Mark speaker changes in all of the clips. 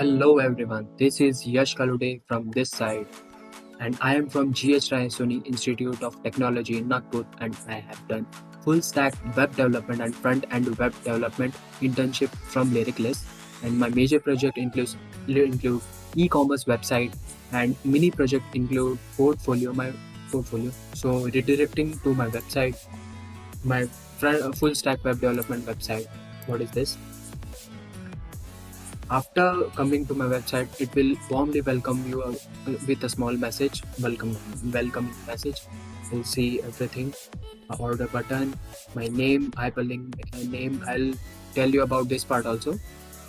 Speaker 1: Hello everyone, this is Yash Kalude from this side, and I am from GH Rai Soni Institute of Technology in Nagpur, and I have done full stack web development and front end web development internship from Lyricless, and my major project include e-commerce website, and mini project include my portfolio. So redirecting to my website, my full stack web development website. What is this? After coming to my website, it will warmly welcome you with a small message, welcome message. You'll see everything, order button, my name, hyperlink name. I'll tell you about this part also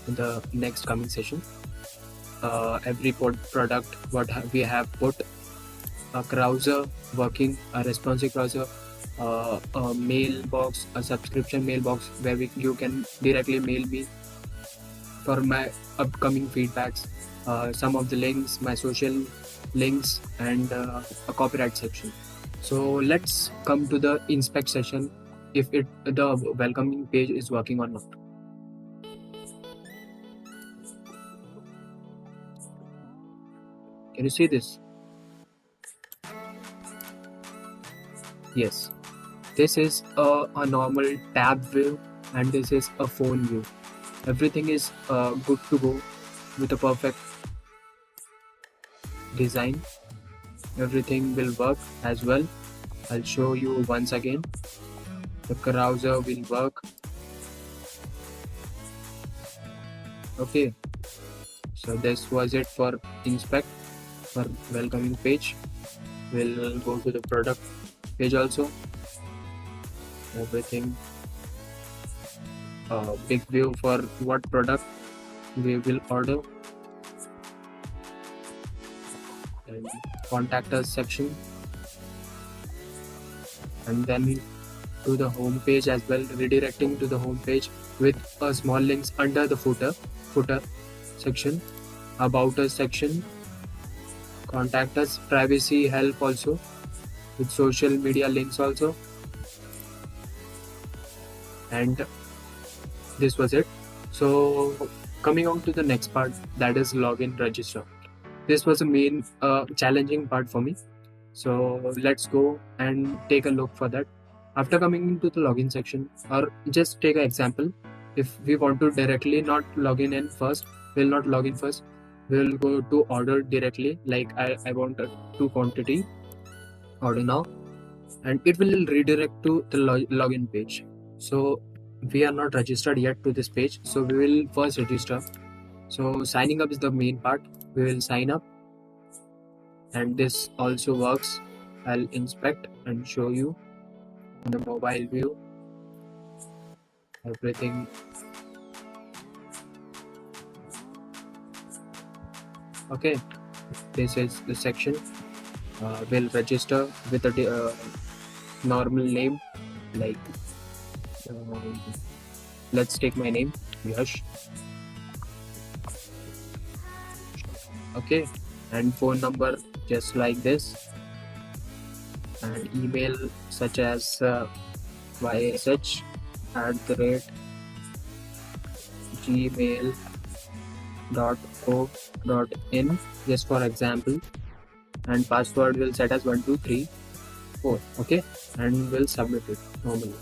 Speaker 1: in the next coming session. Every product, we have put a browser working, a responsive browser, a mailbox, a subscription mailbox where you can directly mail me for my upcoming feedbacks, some of the links, my social links, and a copyright section. So let's come to the inspect session, if the welcoming page is working or not. Can you see this? Yes. This is a normal tab view, and this is a phone view. Everything is good to go with a perfect design. Everything will work as well. I'll show you once again. The browser will work. Okay, so this was it for inspect, for welcoming page. We'll go to the product page also. Everything, big view for what product we will order, and contact us section, and then to the home page as well, redirecting to the home page with a small links under the footer section, about us section, contact us, privacy help also, with social media links also. And this was it. So coming on to the next part, that is login register. This was a main challenging part for me. So let's go and take a look for that. After coming into the login section, or just take an example, if we want to directly not login in first, we'll not log in first, we'll go to order directly, like I want a 2 quantity, order now, and it will redirect to the login page. So we are not registered yet to this page, so we will first register. So signing up is the main part. We will sign up, and this also works. I'll inspect and show you in the mobile view everything. Okay, this is the section. We'll register with a normal name, like let's take my name, Yash. Okay, and phone number just like this, and email such as yash@gmail.co.in, just for example, and password will set as 1234. Okay, and we'll submit it normally.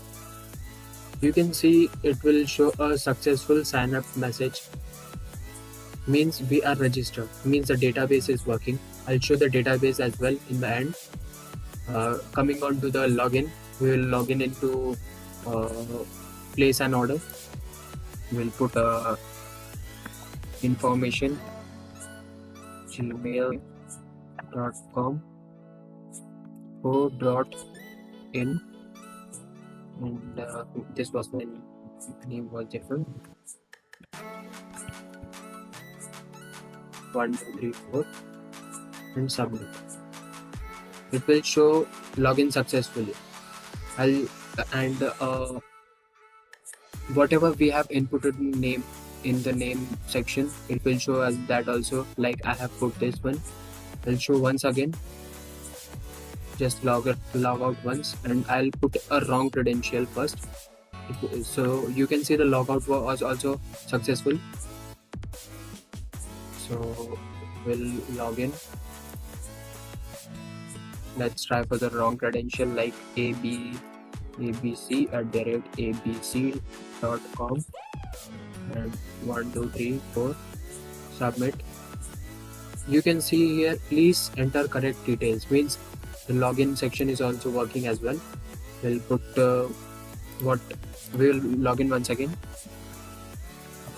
Speaker 1: You can see it will show a successful sign up message, means we are registered, means the database is working. I'll show the database as well in the end. Coming on to the login, we will log in into place an order. We'll put information gmail.com co.in, and this was the name was different. 1234, and submit. It will show login successfully. Whatever we have inputted name in the name section, it will show as that also, like I have put this one. I'll show once again. Just log out once, and I'll put a wrong credential first. So you can see the logout was also successful. So we'll log in. Let's try for the wrong credential like abc@abc.com and 1 2 3 4 submit. You can see here, please enter correct details, means the login section is also working as well. We'll put what we'll log in once again.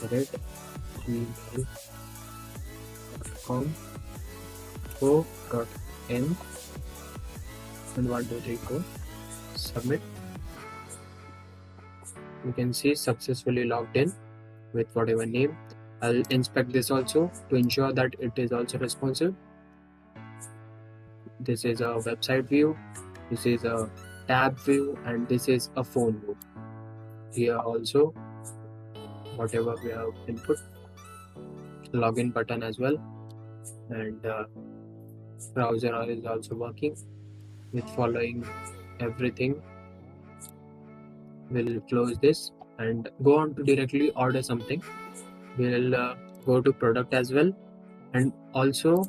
Speaker 1: Correct gmail.com co.in and 1 2 3 4 submit. You can see successfully logged in with whatever name. I'll inspect this also to ensure that it is also responsive. This is a website view, this is a tab view, and this is a phone view. Here also whatever we have input, login button as well, and browser is also working with following everything. We'll close this and go on to directly order something. We'll go to product as well, and also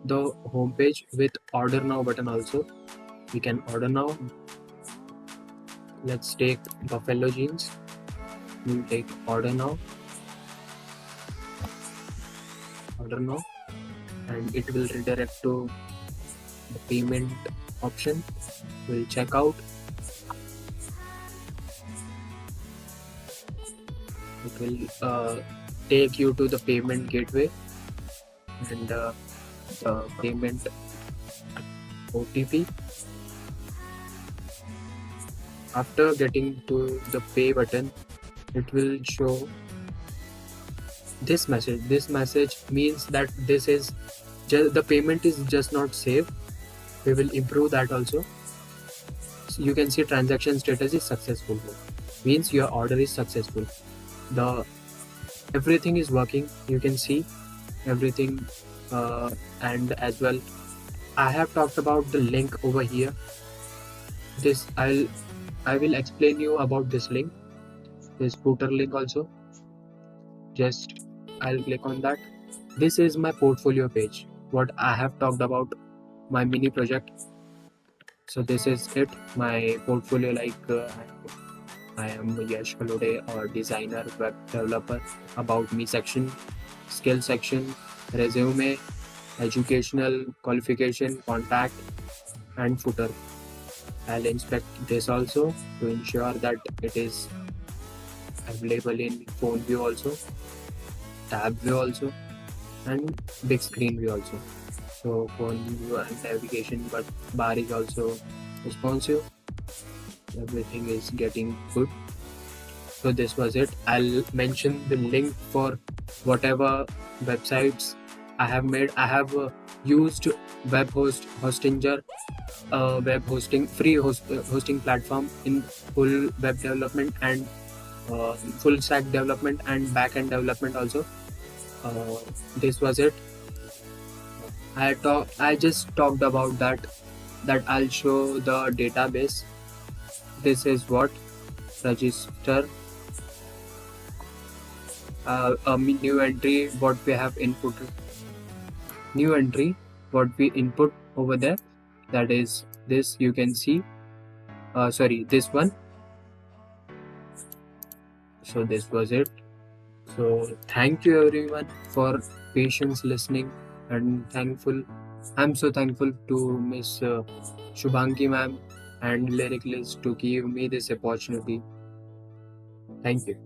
Speaker 1: the home page with order now button also. We can order now. Let's take buffalo jeans. We'll take order now, and it will redirect to the payment option. We'll check out. It will take you to the payment gateway and the payment OTP. After getting to the pay button, it will show this message. This message means that this is just the payment is just not saved. We will improve that also. So you can see transaction status is successful. Means your order is successful. Everything is working. You can see everything, and as well, I have talked about the link over here. This I will explain you about this link. This footer link also. Just I'll click on that. This is my portfolio page. What I have talked about my mini project. So this is it. My portfolio, like I am Yash Kalode, or designer, web developer, about me section, skill section, resume, educational qualification, contact, and footer. I'll inspect this also to ensure that it is available in phone view also, tab view also, and big screen view also. So phone view and navigation but bar is also responsive. Everything is getting good. So this was it. I'll mention the link for whatever websites I have made. I have used Hostinger, web hosting, free hosting platform in full web development and full stack development and backend development also. This was it. I just talked about that I'll show the database. This is what register, a new entry what we have inputted, new entry what we input over there, that is this. You can see sorry, this one. So this was it. So thank you everyone for patience listening, and I'm so thankful to Miss Shubhangi ma'am and Lyriclist to give me this opportunity. Thank you.